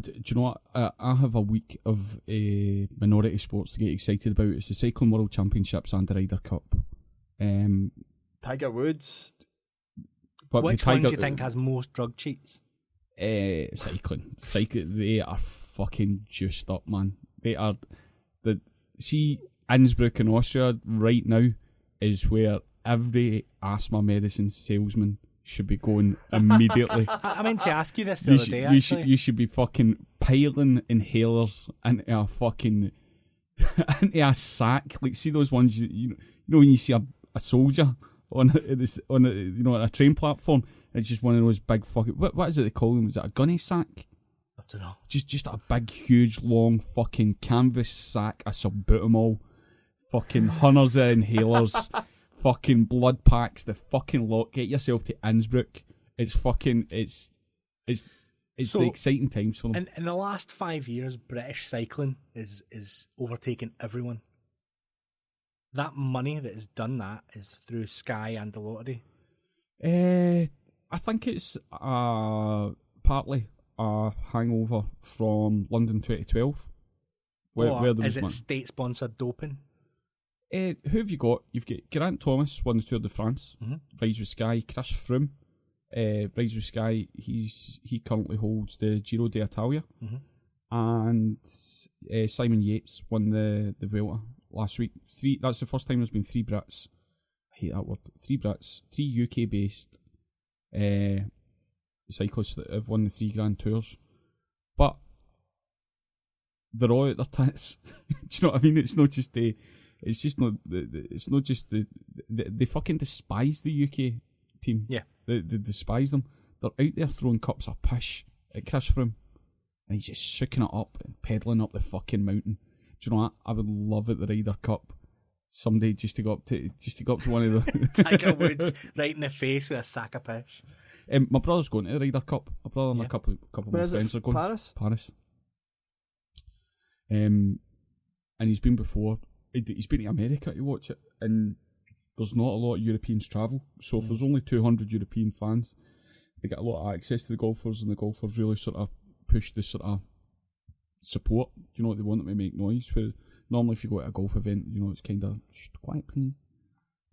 Do you know what? I have a week of minority sports to get excited about. It's the Cycling World Championships and the Ryder Cup. Tiger Woods. Which one do you think has most drug cheats? Cycling. They are fucking juiced up, man. They are. See, Innsbruck in Austria right now is where every asthma medicine salesman should be going immediately. I meant to ask you this the other day, actually. You should be fucking piling inhalers into a fucking into a sack. Like, see those ones you know when you see a soldier on a train platform. It's just one of those big fucking what is it they call them? Is it a gunny sack? I don't know. Just a big, huge, long fucking canvas sack of salbutamol, fucking hunters of inhalers, fucking blood packs. The fucking lot. Get yourself to Innsbruck. It's fucking it's so, the exciting times for them. In the last 5 years, British cycling is overtaking everyone. That money that has done that is through Sky and the lottery. I think it's partly a hangover from London 2012. Where there is was it state-sponsored doping? Who have you got? You've got Geraint Thomas won the Tour de France, rides with Sky. Chris Froome rides with Sky. He currently holds the Giro d'Italia, and Simon Yates won the Vuelta last week. That's the first time there's been three Brits. I hate that word. Three Brits, three UK based cyclists that have won the 3 Grand Tours, but they're all at their tits. Do you know what I mean? It's not just they fucking despise the UK team. Yeah, they despise them. They're out there throwing cups of piss at Chris Froome, and he's just shaking it up and pedalling up the fucking mountain. Do you know what? I would love at the Ryder Cup someday just to go up to one of the Tiger Woods right in the face with a sack of piss. My brother's going to the Ryder Cup. My brother and a couple of my friends are going. Paris. And he's been before. He's been to America to watch it, and there's not a lot of Europeans travel. So if there's only 200 European fans, they get a lot of access to the golfers, and the golfers really sort of push this sort of support. Do you know what they want them to make noise? Where normally if you go to a golf event, it's kind of quiet please.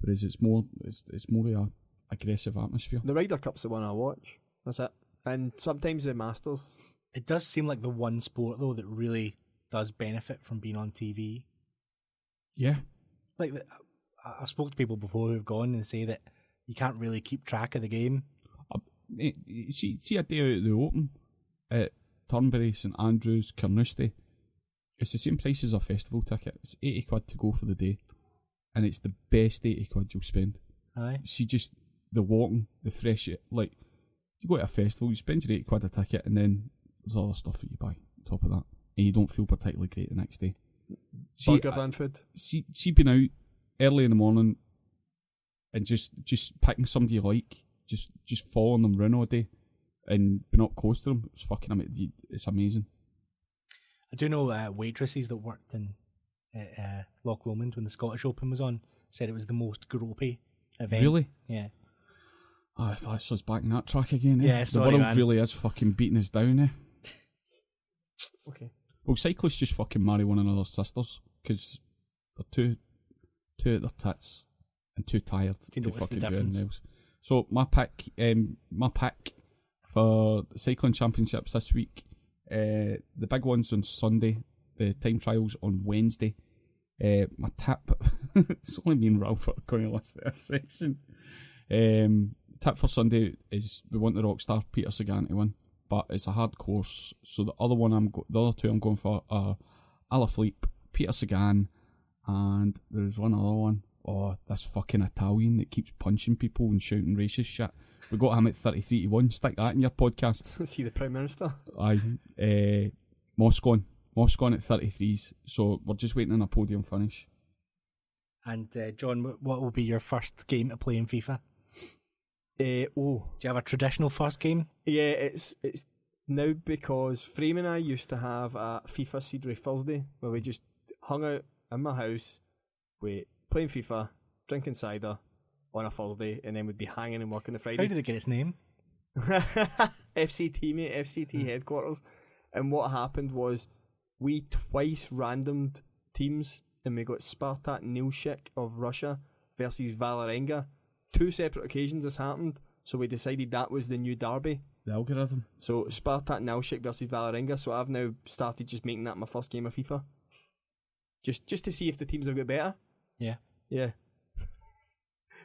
Whereas it's more a aggressive atmosphere. The Ryder Cup's the one I watch. That's it. And sometimes the Masters. It does seem like the one sport though that really does benefit from being on TV. Yeah. Like, I've spoke to people before who've gone and say that you can't really keep track of the game. See a day out of the Open at Turnberry, St Andrews, Carnoustie. It's the same price as a festival ticket. It's 80 quid to go for the day, and it's the best 80 quid you'll spend. Aye. See, just the walking, the fresh air. Like, you go to a festival, you spend your 80 quid a ticket, and then there's other stuff that you buy on top of that, and you don't feel particularly great the next day. Burger than food. See being out early in the morning and just picking somebody you like, just following them around all day and being up close to them. It's fucking amazing. It's amazing. I do know waitresses that worked in at Loch Lomond when the Scottish Open was on. Said it was the most gropey event. Really? Yeah. Oh, that's us back in that track again. Yeah, The sorry, world man. really is fucking beating us down. Okay. Well, cyclists just fucking marry one another's sisters because they're two at their tits and too tired Do you to know what's the fucking do difference? anything else. So my pick for the cycling championships this week, the big one's on Sunday, the time trials on Wednesday. My tip, it's only me and Ralph are going to listen to this section. Tip for Sunday is we want the rockstar Peter Sagan to win, but it's a hard course. So the other two I'm going for are Alaphilippe, Peter Sagan, and there's one other one. Oh, this fucking Italian that keeps punching people and shouting racist shit. We got him at 33 to 1. Stick that in your podcast. Is he the Prime Minister? Aye. Moscon at 33s. So we're just waiting on a podium finish. And John, what will be your first game to play in FIFA? Do you have a traditional first game? Yeah, it's now because Frame and I used to have a FIFA Seedray Thursday where we just hung out in my house, playing FIFA, drinking cider on a Thursday, and then we'd be hanging and working the Friday. How did it get its name? FCT, mate, FCT headquarters. And what happened was we twice randomed teams, and we got Spartak Nilshik of Russia versus Valerenga. 2 separate occasions this happened, so we decided that was the new derby. The algorithm. So Spartak Nilshik versus Valerenga. So I've now started just making that my first game of FIFA, just to see if the teams have got better. Yeah.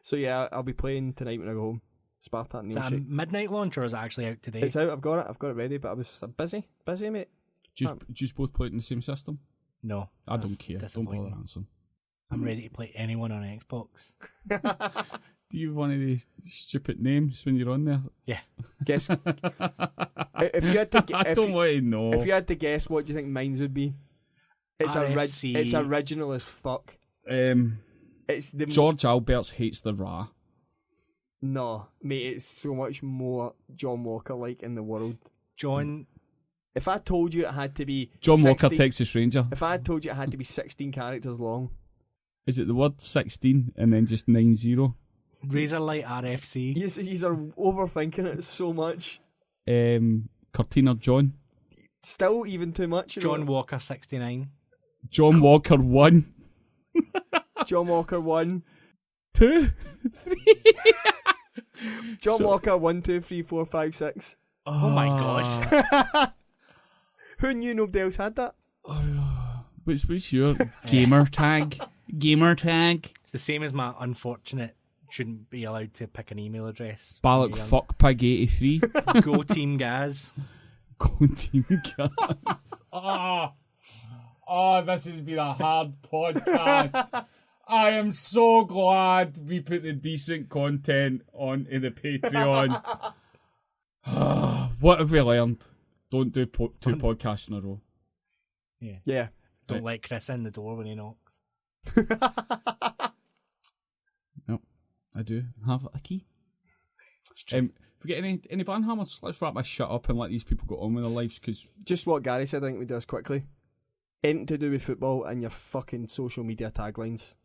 So yeah, I'll be playing tonight when I go home. Spartak Is that a Nilshik. midnight launch or is it actually out today? It's out. I've got it ready, but I was busy, mate. Do you both play it in the same system? No. I that's don't care. Don't disappointing. bother answering. I'm ready to play anyone on Xbox. Do you have one of these stupid names when you're on there? Yeah. Guess if you had to. I don't want to know. If you had to guess, what do you think mine would be? It's RFC. It's original as fuck. It's the George Alberts hates the Ra. No, mate, it's so much more John Walker like in the world. John. If I told you it had to be John 16, Walker, Texas Ranger. If I had told you it had to be 16 characters long. Is it the word 16 and then just 90? Razorlight RFC. You are overthinking it so much. Cortina John. Still even too much. John Walker 69. John Walker 1. John Walker 1. 2. 3. John Walker 1, 2, 3, 4, 5, 6. Oh my god. Who knew nobody else had that? What's your gamer tag? Gamer tag? It's the same as my unfortunate shouldn't be allowed to pick an email address. Ballock fuckpig 83. Go Team Gaz. Go Team Gaz. Oh, this has been a hard podcast. I am so glad we put the decent content onto the Patreon. What have we learned? Don't do 2 podcasts in a row. Yeah. Don't let Chris in the door when he knocks. No, I do have a key. If we get any banhammers, let's wrap this shit up and let these people go on with their lives, because Just what Gary said, I think we do this quickly. Anything to do with football and your fucking social media taglines.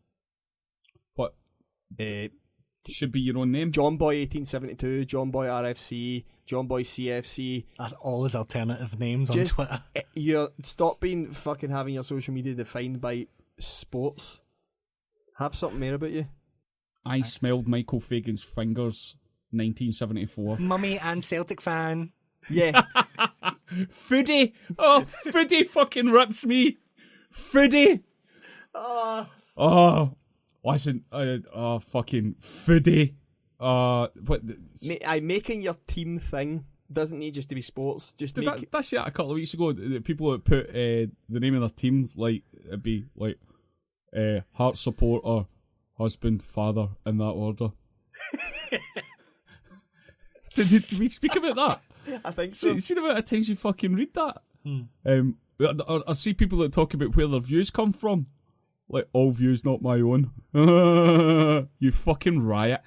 what should be your own name. John Boy 1872, John Boy RFC, John Boy CFC. That's all his alternative names on Just Twitter. Stop being fucking having your social media defined by sports. Have something more about you. I smelled Michael Fagan's fingers, 1974. Mummy and Celtic fan. Yeah. Foodie! Oh, Foodie fucking rips me! Foodie! Oh, listen, fucking Foodie. Making your team thing doesn't need just to be sports. Just make That's it a couple of weeks ago. The people that put the name of their team, like, it'd be like Heart Supporter, Husband, Father, in that order. Did we speak about that? I think so. See the amount of times you fucking read that? I see people that talk about where their views come from. Like, all views, not my own. You fucking riot.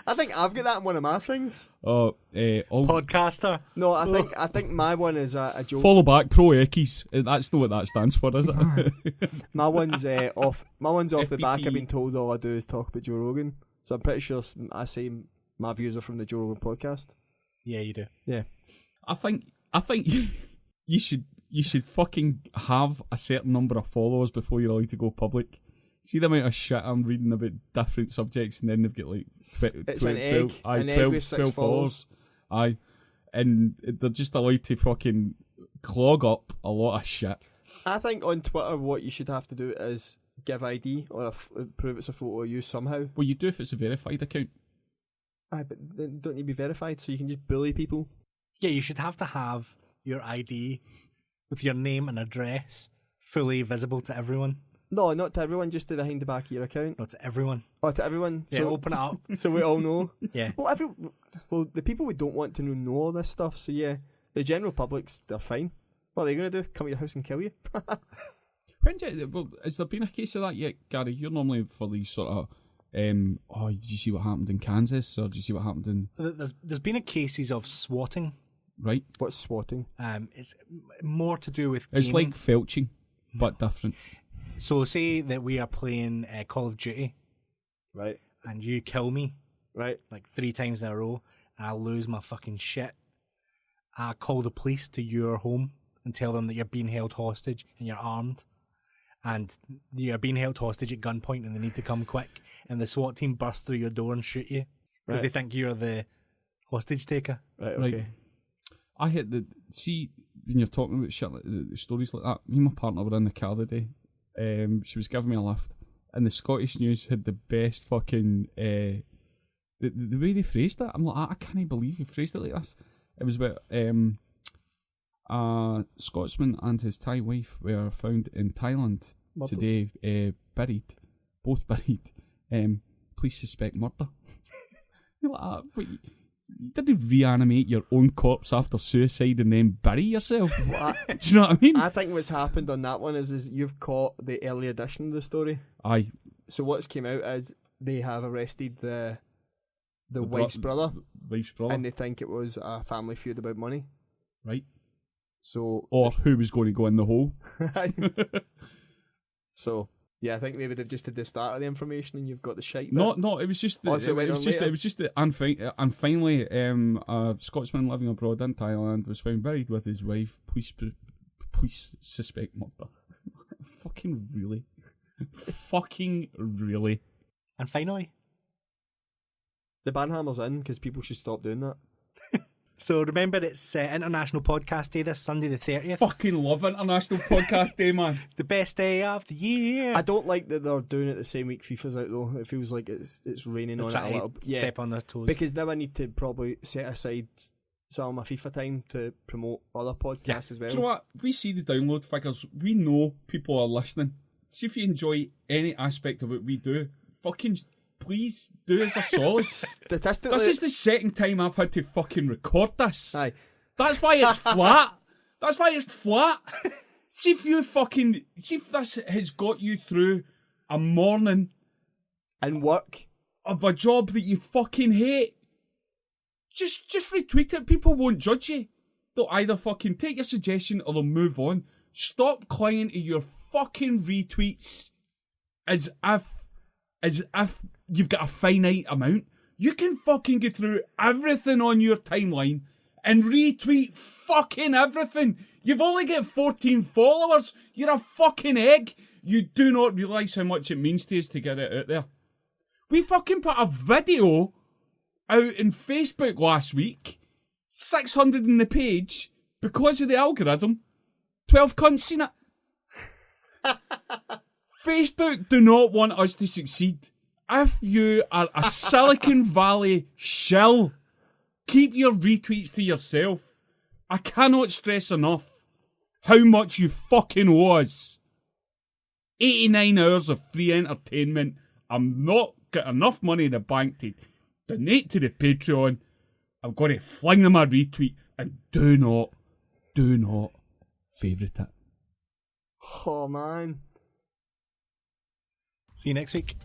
I think I've got that in one of my things. Podcaster. No, I think my one is a joke. Follow back, Pro Equis. That's not what that stands for, is it? My one's off. My one's off the back. FBP. I've been told all I do is talk about Joe Rogan, so I'm pretty sure I say my views are from the Joe Rogan podcast. Yeah, you do. Yeah, I think you should fucking have a certain number of followers before you're allowed to go public. See the amount of shit I'm reading about different subjects, and then they've got like it's an egg. 12 with 6 followers. Aye, and they're just allowed to fucking clog up a lot of shit. I think on Twitter, what you should have to do is give ID or prove it's a photo of you somehow. Well, you do if it's a verified account. Aye, but then don't you be verified so you can just bully people? Yeah, you should have to have your ID with your name and address fully visible to everyone. No, not to everyone, just to behind the back of your account. Not to everyone. Oh, to everyone. Yeah, So, open it up. so we all know. Yeah. Well, the people we don't want to know all this stuff. So yeah, the general public's they're fine. What are they gonna do? Come to your house and kill you? Has there been a case of that yet, Gary? You're normally for these sort of, did you see what happened in Kansas, or did you see what happened in? There's been a cases of swatting. Right. What's swatting? It's more to do with It's gaming. like felching, but different. So say that we are playing Call of Duty, Right. and you kill me Right. like 3 times in a row, and I lose my fucking shit. I call the police to your home and tell them that you're being held hostage and you're armed, and you're being held hostage at gunpoint, and they need to come quick. And the SWAT team burst through your door and shoot you because they think you're the hostage taker. Right. Okay. Right. I hit see when you're talking about shit like the stories like that. Me and my partner were in the car the day. She was giving me a lift, and the Scottish News had the best fucking the way they phrased it. I'm like, I can't believe you phrased it like this. It was about a Scotsman and his Thai wife were found in Thailand today, both buried. Police suspect murder. You're like, wait, you didn't reanimate your own corpse after suicide and then bury yourself. Well, Do you know what I mean? I think what's happened on that one is you've caught the early edition of the story. Aye. So what's came out is they have arrested the wife's brother, and they think it was a family feud about money. Right. So Or who was going to go in the hole. So yeah, I think maybe they've just had the start of the information, and you've got the shite. No, it was just Oh, so it went on later? it was just and finally, a Scotsman living abroad in Thailand was found buried with his wife. Police suspect murder. Fucking really. And finally, the banhammer's in because people should stop doing that. so remember it's International Podcast Day this Sunday the 30th. Fucking love International Podcast Day, man. The best day of the year. I don't like that they're doing it the same week FIFA's out though. It feels like it's raining They're on it a trying little to bit. Yeah, step on their toes. because now I need to probably set aside some of my FIFA time to promote other podcasts as well. Do you know what? We see the download figures. We know people are listening. See if you enjoy any aspect of what we do. Fucking please do us a solid. Statistically, This is the second time I've had to fucking record this. Aye. That's why it's flat. That's why it's flat. See if this has got you through a morning and work. of a job that you fucking hate. Just retweet it. People won't judge you. They'll either fucking take your suggestion or they'll move on. Stop clinging to your fucking retweets as if you've got a finite amount. You can fucking get through everything on your timeline and retweet fucking everything. You've only got 14 followers. You're a fucking egg. You do not realise how much it means to us to get it out there. We fucking put a video out in Facebook last week. 600 in the page because of the algorithm. 12 cunts seen it. Facebook do not want us to succeed. If you are a Silicon Valley shill, keep your retweets to yourself. I cannot stress enough how much you fucking owe us. 89 hours of free entertainment. I'm not got enough money in the bank to donate to the Patreon. I'm going to fling them a retweet, and do not favourite it. Oh man. See you next week.